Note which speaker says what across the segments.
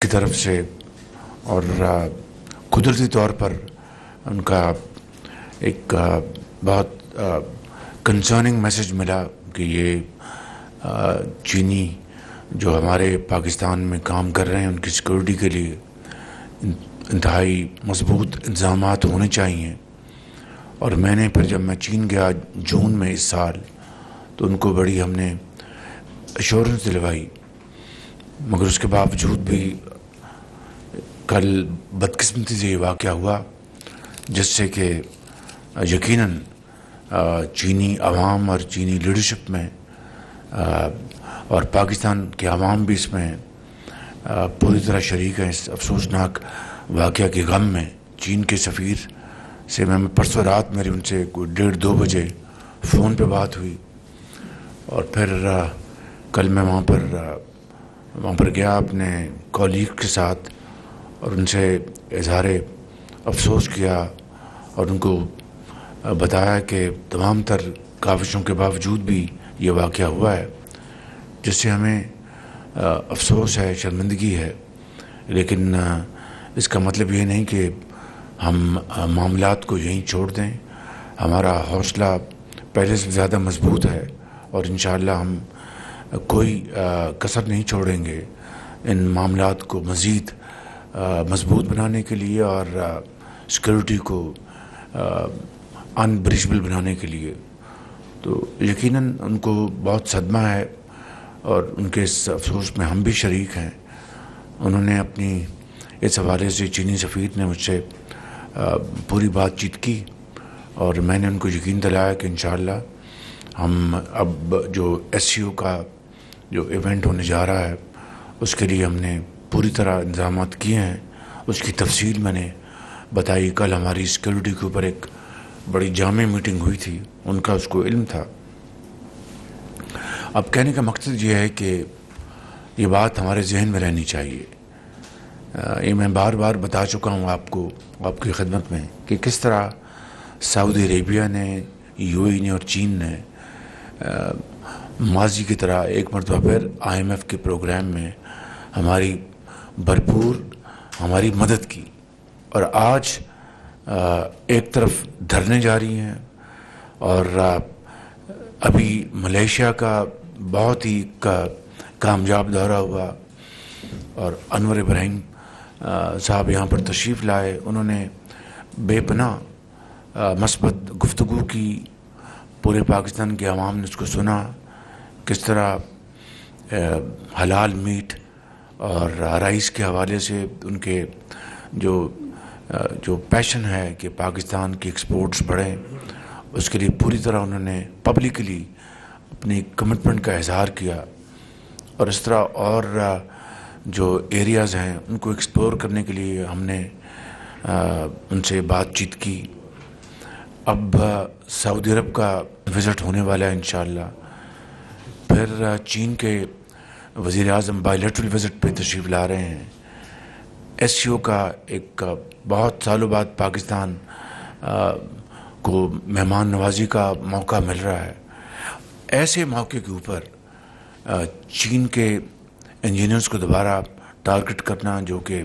Speaker 1: کی طرف سے اور قدرتی طور پر ان کا ایک بہت کنسرننگ میسج ملا کہ یہ چینی جو ہمارے پاکستان میں کام کر رہے ہیں ان کی سیکورٹی کے لیے انتہائی مضبوط انتظامات ہونے چاہیے. اور میں نے پھر جب میں چین گیا جون میں اس سال تو ان کو بڑی ہم نے ایشورنس دلوائی، مگر اس کے باوجود بھی کل بدقسمتی سے یہ واقعہ ہوا جس سے کہ یقیناً چینی عوام اور چینی لیڈرشپ میں اور پاکستان کے عوام بھی اس میں پوری طرح شریک ہیں اس افسوسناک واقعہ کے غم میں. چین کے سفیر سے میں پرسوں رات میری ان سے کوئی 1:30-2 بجے فون پہ بات ہوئی، اور پھر کل میں وہاں پر گیا اپنے کولیگ کے ساتھ اور ان سے اظہار افسوس کیا اور ان کو بتایا کہ تمام تر کاوشوں کے باوجود بھی یہ واقعہ ہوا ہے جس سے ہمیں افسوس ہے، شرمندگی ہے، لیکن اس کا مطلب یہ نہیں کہ ہم معاملات کو یہیں چھوڑ دیں. ہمارا حوصلہ پہلے سے زیادہ مضبوط ہے اور انشاءاللہ ہم کوئی کسر نہیں چھوڑیں گے ان معاملات کو مزید مضبوط بنانے کے لیے اور سیکورٹی کو انبریچبل بنانے کے لیے. تو یقیناً ان کو بہت صدمہ ہے اور ان کے اس افسوس میں ہم بھی شریک ہیں. انہوں نے اپنی اس حوالے سے چینی سفیر نے مجھ سے پوری بات چیت کی اور میں نے ان کو یقین دلایا کہ انشاءاللہ ہم اب جو ایس سی او کا جو ایونٹ ہونے جا رہا ہے اس کے لیے ہم نے پوری طرح انتظامات کیے ہیں. اس کی تفصیل میں نے بتائی. کل ہماری سیکورٹی کے اوپر ایک بڑی جامع میٹنگ ہوئی تھی، ان کا اس کو علم تھا. اب کہنے کا مقصد یہ ہے کہ یہ بات ہمارے ذہن میں رہنی چاہیے. یہ میں بار بار بتا چکا ہوں آپ کو، آپ کی خدمت میں، کہ کس طرح سعودی عربیہ نے، یو اے ای نے اور چین نے ماضی کی طرح ایک مرتبہ پھر آئی ایم ایف کے پروگرام میں ہماری بھرپور مدد کی. اور آج ایک طرف دھرنے جاری ہیں اور ابھی ملیشیا کا بہت ہی کامیاب دورہ ہوا اور انور ابراہیم صاحب یہاں پر تشریف لائے. انہوں نے بے پناہ مثبت گفتگو کی، پورے پاکستان کے عوام نے اس کو سنا، کس طرح حلال میٹ اور رائس کے حوالے سے ان کے جو پیشن ہے کہ پاکستان کی ایکسپورٹس بڑھیں، اس کے لیے پوری طرح انہوں نے پبلکلی اپنی کمٹمنٹ کا اظہار کیا. اور اس طرح اور جو ایریاز ہیں ان کو ایکسپلور کرنے کے لیے ہم نے ان سے بات چیت کی. اب سعودی عرب کا وزٹ ہونے والا ہے انشاءاللہ. پھر چین کے وزیر اعظم بائی لیٹرل وزٹ پہ تشریف لا رہے ہیں. ایس سی او کا ایک بہت سالوں بعد پاکستان کو مہمان نوازی کا موقع مل رہا ہے. ایسے موقع کے اوپر چین کے انجینئرز کو دوبارہ ٹارگٹ کرنا، جو کہ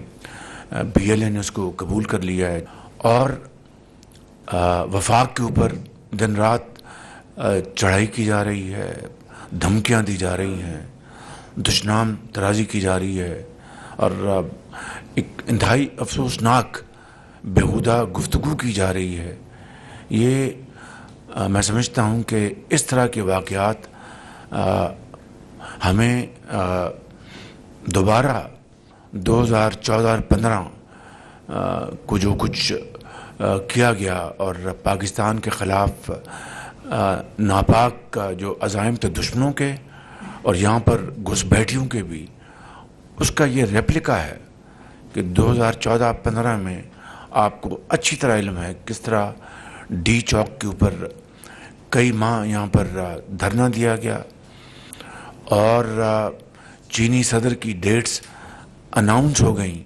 Speaker 1: بی ایل اے نے اس کو قبول کر لیا ہے، اور وفاق کے اوپر دن رات چڑھائی کی جا رہی ہے، دھمکیاں دی جا رہی ہیں، دشنام ترازی کی جا رہی ہے، اور ایک انتہائی افسوسناک بیہودہ گفتگو کی جا رہی ہے. یہ میں سمجھتا ہوں کہ اس طرح کے واقعات ہمیں دوبارہ 2014 اور 2015 کو جو کچھ کیا گیا اور پاکستان کے خلاف ناپاک جو عزائم تھے دشمنوں کے اور یہاں پر گھسپیٹھیوں کے بھی، اس کا یہ ریپلیکا ہے کہ 2014-15 میں آپ کو اچھی طرح علم ہے کس طرح ڈی چوک کے اوپر کئی ماہ یہاں پر دھرنا دیا گیا اور چینی صدر کی ڈیٹس اناؤنس ہو گئیں.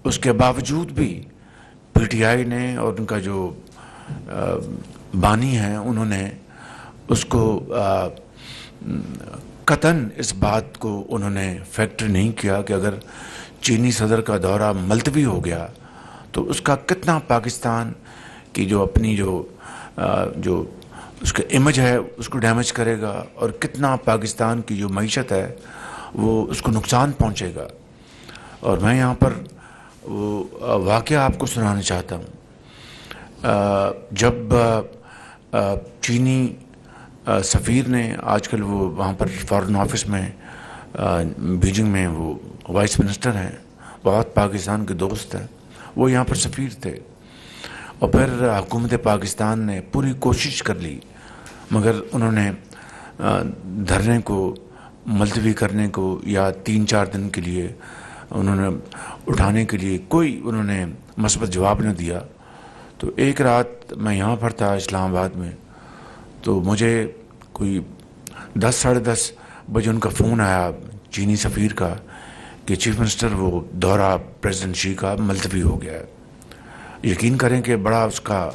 Speaker 1: اس کے باوجود بھی پی ٹی آئی نے اور ان کا جو بانی ہیں انہوں نے اس کو قطعاً اس بات کو انہوں نے فیکٹر نہیں کیا کہ اگر چینی صدر کا دورہ ملتوی ہو گیا تو اس کا کتنا پاکستان کی جو اپنی جو اس کا امیج ہے اس کو ڈیمیج کرے گا، اور کتنا پاکستان کی جو معیشت ہے وہ اس کو نقصان پہنچے گا۔ اور میں یہاں پر وہ واقعہ آپ کو سنانا چاہتا ہوں۔ جب چینی سفیر نے، آج کل وہ وہاں پر فارن آفس میں بیجنگ میں وہ وائس منسٹر ہیں، بہت پاکستان کے دوست ہیں، وہ یہاں پر سفیر تھے، اور پھر حکومت پاکستان نے پوری کوشش کر لی، مگر انہوں نے دھرنے کو ملتوی کرنے کو یا 3-4 دن کے لیے انہوں نے اٹھانے کے لیے کوئی انہوں نے مثبت جواب نہ دیا۔ تو ایک رات میں یہاں پر تھا اسلام آباد میں، تو مجھے کوئی 10-10:30 بجے ان کا فون آیا چینی سفیر کا کہ چیف منسٹر وہ دورہ پریزیڈنٹ شی کا ملتوی ہو گیا ہے۔ یقین کریں کہ بڑا اس کا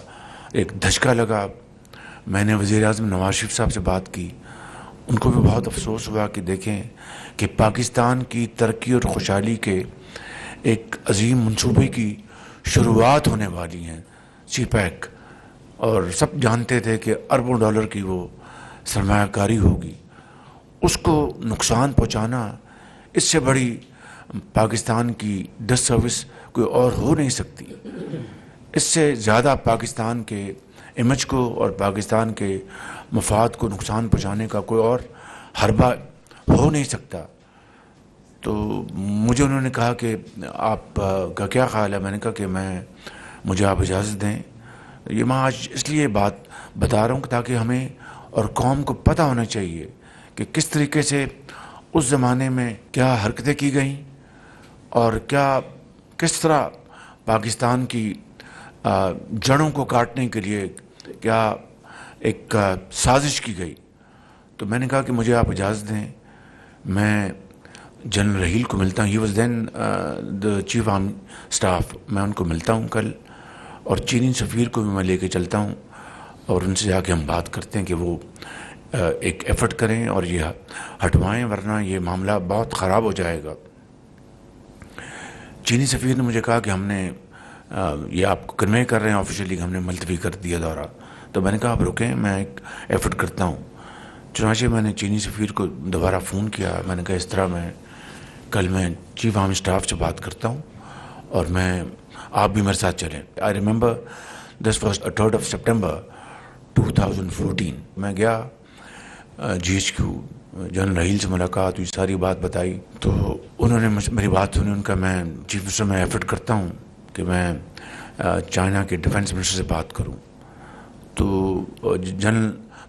Speaker 1: ایک دھچکا لگا۔ میں نے وزیر اعظم نواز شریف صاحب سے بات کی، ان کو بھی بہت افسوس ہوا کہ دیکھیں کہ پاکستان کی ترقی اور خوشحالی کے ایک عظیم منصوبے کی شروعات ہونے والی ہیں، سی پیک، اور سب جانتے تھے کہ اربوں ڈالر کی وہ سرمایہ کاری ہوگی، اس کو نقصان پہنچانا اس سے بڑی پاکستان کی ڈس سروس کوئی اور ہو نہیں سکتی۔ اس سے زیادہ پاکستان کے امیج کو اور پاکستان کے مفاد کو نقصان پہنچانے کا کوئی اور حربہ ہو نہیں سکتا۔ تو مجھے انہوں نے کہا کہ آپ کا کیا خیال ہے؟ میں نے کہا کہ مجھے آپ اجازت دیں۔ یہ میں آج اس لیے بات بتا رہا ہوں تاکہ ہمیں اور قوم کو پتہ ہونا چاہیے کہ کس طریقے سے اس زمانے میں کیا حرکتیں کی گئیں اور کس طرح پاکستان کی جڑوں کو کاٹنے کے لیے کیا ایک سازش کی گئی۔ تو میں نے کہا کہ مجھے آپ اجازت دیں، میں جنرل رحیل کو ملتا ہوں، he was then the chief army staff, میں ان کو ملتا ہوں کل، اور چینی سفیر کو بھی میں لے کے چلتا ہوں اور ان سے جا کے ہم بات کرتے ہیں کہ وہ ایک ایفرٹ کریں اور یہ ہٹوائیں، ورنہ یہ معاملہ بہت خراب ہو جائے گا۔ چینی سفیر نے مجھے کہا کہ ہم نے یہ آپ کو کنوے کر رہے ہیں آفیشیلی کہ ہم نے ملتوی کر دیا دورہ۔ تو میں نے کہا آپ رکیں، میں ایک ایفرٹ کرتا ہوں۔ چنانچہ میں نے چینی سفیر کو دوبارہ فون کیا، میں نے کہا اس طرح کل میں چیف آرمی اسٹاف سے بات کرتا ہوں اور آپ بھی میرے ساتھ چلیں۔ I remember this was 3rd September 2014۔ میں گیا GHQ، جنرل رحیل سے ملاقات ہوئی، ساری بات بتائی، تو انہوں نے میری بات سنی۔ ان کا میں چیف منسٹر میں ایفرٹ کرتا ہوں کہ میں چائنا کے ڈیفنس منسٹر سے بات کروں۔ تو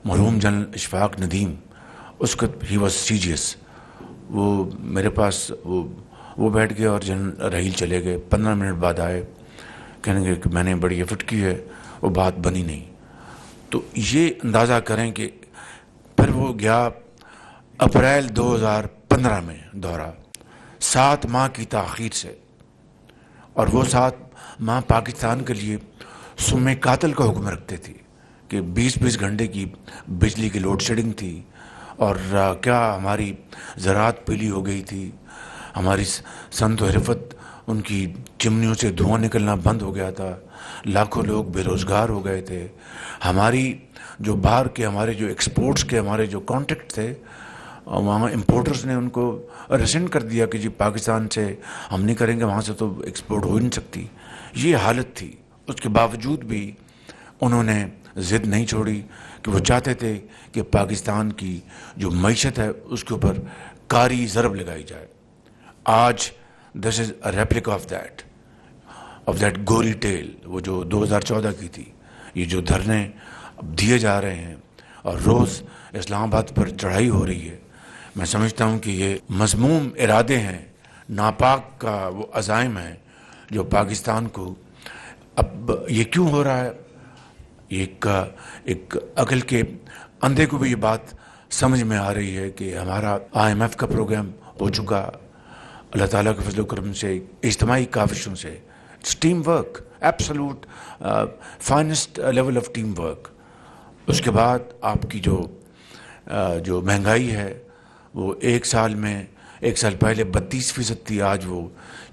Speaker 1: مرحوم جنرل اشفاق ندیم، اس کا ہی واز CGS، وہ میرے پاس وہ بیٹھ گئے اور جنرل رحیل چلے گئے۔ 15 منٹ بعد آئے، کہنے گے کہ میں نے بڑی ایفرٹ کی ہے، وہ بات بنی نہیں۔ تو یہ اندازہ کریں کہ پھر وہ گیا اپریل 2015 میں دورہ، 7 ماہ کی تاخیر سے، اور وہ 7 ماہ پاکستان کے لیے سم قاتل کا حکم رکھتے تھے کہ 20 گھنٹے کی بجلی کی لوڈ شیڈنگ تھی، اور کیا ہماری زراعت پیلی ہو گئی تھی، ہماری صنعت و حرفت ان کی چمنیوں سے دھواں نکلنا بند ہو گیا تھا، لاکھوں لوگ بے روزگار ہو گئے تھے، ہماری جو باہر کے ہمارے جو ایکسپورٹس کے ہمارے جو کانٹیکٹ تھے، وہاں امپورٹرز نے ان کو ریسنڈ کر دیا کہ جی پاکستان سے ہم نہیں کریں گے، وہاں سے تو ایکسپورٹ ہو نہیں سکتی۔ یہ حالت تھی، اس کے باوجود بھی انہوں نے ضد نہیں چھوڑی کہ وہ چاہتے تھے کہ پاکستان کی جو معیشت ہے اس کے اوپر کاری ضرب لگائی جائے۔ آج this is a replica of that gory tale, وہ جو 2014 کی تھی۔ یہ جو دھرنے اب دیے جا رہے ہیں اور روز اسلام آباد پر چڑھائی ہو رہی ہے، میں سمجھتا ہوں کہ یہ مذموم ارادے ہیں، ناپاک کا وہ عزائم ہیں جو پاکستان کو اب یہ کیوں ہو رہا ہے۔ ایک عقل کے اندھے کو بھی یہ بات سمجھ میں آ رہی ہے کہ ہمارا IMF کا پروگرام ہو چکا، اللہ تعالیٰ کے فضل و کرم سے، اجتماعی کاوشوں سے، it's teamwork, absolute finest level of teamwork. اس کے بعد آپ کی جو مہنگائی ہے وہ ایک سال پہلے 32% تھی، آج وہ